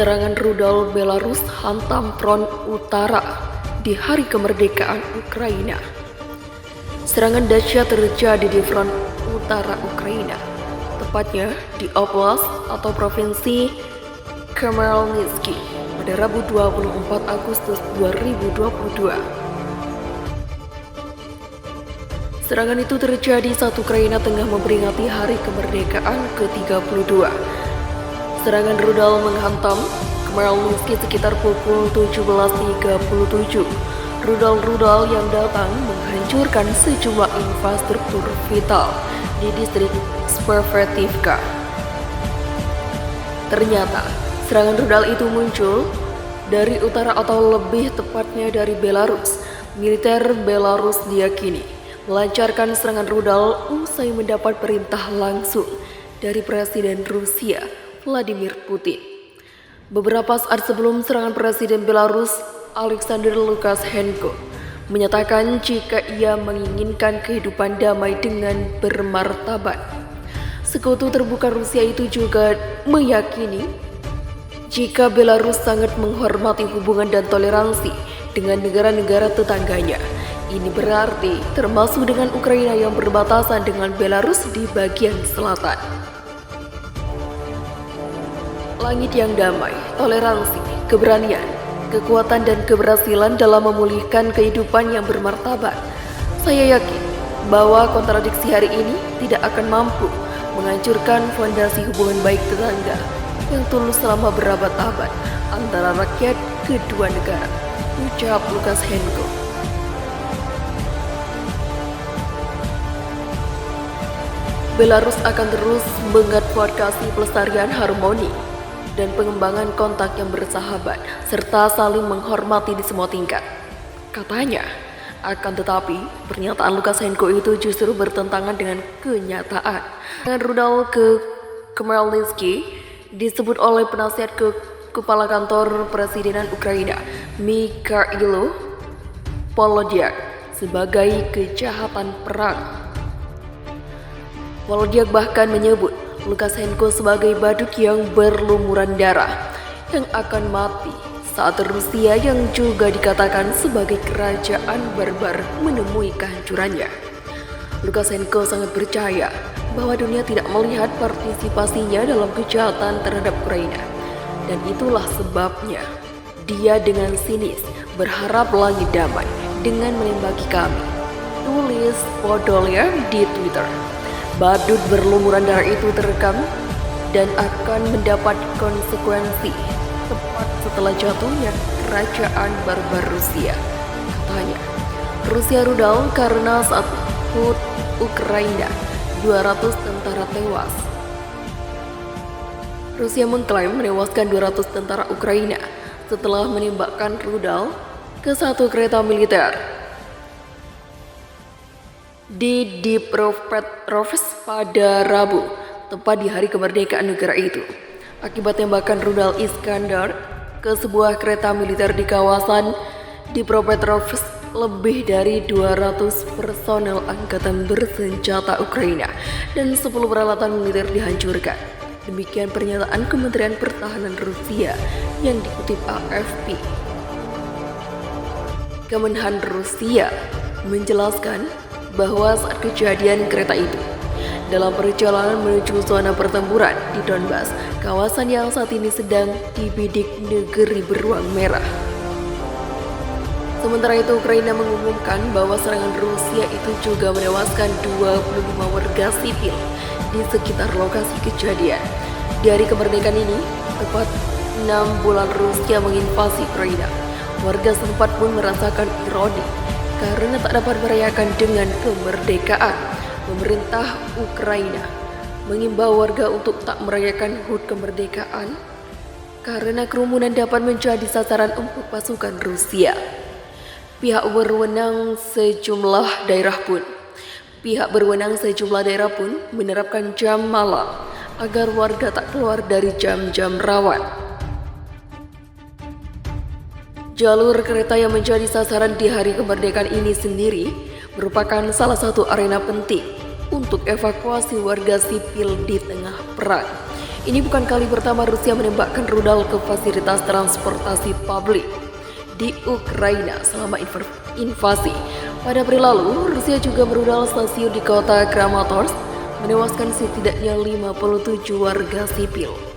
Serangan rudal Belarus hantam front utara di hari kemerdekaan Ukraina. Serangan dahsyat terjadi di front utara Ukraina, tepatnya di Oblast atau Provinsi Khmelnytskyi pada Rabu 24 Agustus 2022. Serangan itu terjadi saat Ukraina tengah memperingati hari kemerdekaan ke-32. Serangan rudal menghantam Khmelnytskyi sekitar pukul 17.37. Rudal-rudal yang datang menghancurkan sejumlah infrastruktur vital di distrik Severodvinsk. Ternyata, serangan rudal itu muncul dari utara atau lebih tepatnya dari Belarus. Militer Belarus diyakini melancarkan serangan rudal usai mendapat perintah langsung dari Presiden Rusia Vladimir Putin. Beberapa saat sebelum serangan, Presiden Belarus Alexander Lukashenko menyatakan jika ia menginginkan kehidupan damai dengan bermartabat. Sekutu terbuka Rusia itu juga meyakini jika Belarus sangat menghormati hubungan dan toleransi dengan negara-negara tetangganya. Ini berarti termasuk dengan Ukraina yang berbatasan dengan Belarus di bagian selatan. Langit yang damai, toleransi, keberanian, kekuatan dan keberhasilan dalam memulihkan kehidupan yang bermartabat. Saya yakin bahwa kontradiksi hari ini tidak akan mampu menghancurkan fondasi hubungan baik tetangga yang tulus selama berabad-abad antara rakyat kedua negara, ucap Lukashenko. Belarus akan terus mengadvokasi pelestarian harmoni dan pengembangan kontak yang bersahabat serta saling menghormati di semua tingkat, katanya. Akan tetapi, pernyataan Lukashenko itu justru bertentangan dengan kenyataan. Dengan rudal ke Khmelnytskyi disebut oleh penasihat kepala kantor Presidenan Ukraina, Mikhailo Podolyak, sebagai kejahatan perang. Podolyak bahkan menyebut Lukashenko sebagai badut yang berlumuran darah yang akan mati saat Rusia yang juga dikatakan sebagai kerajaan barbar menemui kehancurannya. Lukashenko sangat percaya bahwa dunia tidak melihat partisipasinya dalam kejahatan terhadap Ukraina, dan itulah sebabnya dia dengan sinis berharap langit damai dengan menembaki kami, tulis Podolyak di Twitter. Badut berlumuran darah itu terekam dan akan mendapat konsekuensi tepat setelah jatuhnya kerajaan barbar Rusia, katanya. Rusia rudal karena saat Ukraina 200 tentara tewas. Rusia mengklaim menewaskan 200 tentara Ukraina setelah menembakkan rudal ke satu kereta militer di Dnipropetrovsk pada Rabu, tepat di hari kemerdekaan negara itu. Akibat tembakan rudal Iskandar ke sebuah kereta militer di kawasan Dnipropetrovsk, lebih dari 200 personel angkatan bersenjata Ukraina dan 10 peralatan militer dihancurkan. Demikian pernyataan Kementerian Pertahanan Rusia yang dikutip AFP. Kemenhan Rusia menjelaskan bahwa saat kejadian kereta itu dalam perjalanan menuju zona pertempuran di Donbas, kawasan yang saat ini sedang dibidik negeri beruang merah. Sementara itu, Ukraina mengumumkan bahwa serangan Rusia itu juga menewaskan 25 warga sipil di sekitar lokasi kejadian. Di hari kemerdekaan ini, tepat 6 bulan Rusia menginvasi Ukraina, warga setempat pun merasakan ironi karena tak dapat merayakan dengan kemerdekaan. Pemerintah Ukraina mengimbau warga untuk tak merayakan HUT kemerdekaan karena kerumunan dapat menjadi sasaran empuk pasukan Rusia. Pihak berwenang sejumlah daerah pun menerapkan jam malam agar warga tak keluar dari jam-jam rawan. Jalur kereta yang menjadi sasaran di hari kemerdekaan ini sendiri merupakan salah satu arena penting untuk evakuasi warga sipil di tengah perang. Ini bukan kali pertama Rusia menembakkan rudal ke fasilitas transportasi publik di Ukraina selama invasi. Pada April lalu, Rusia juga merudal stasiun di kota Kramatorsk, menewaskan setidaknya 57 warga sipil.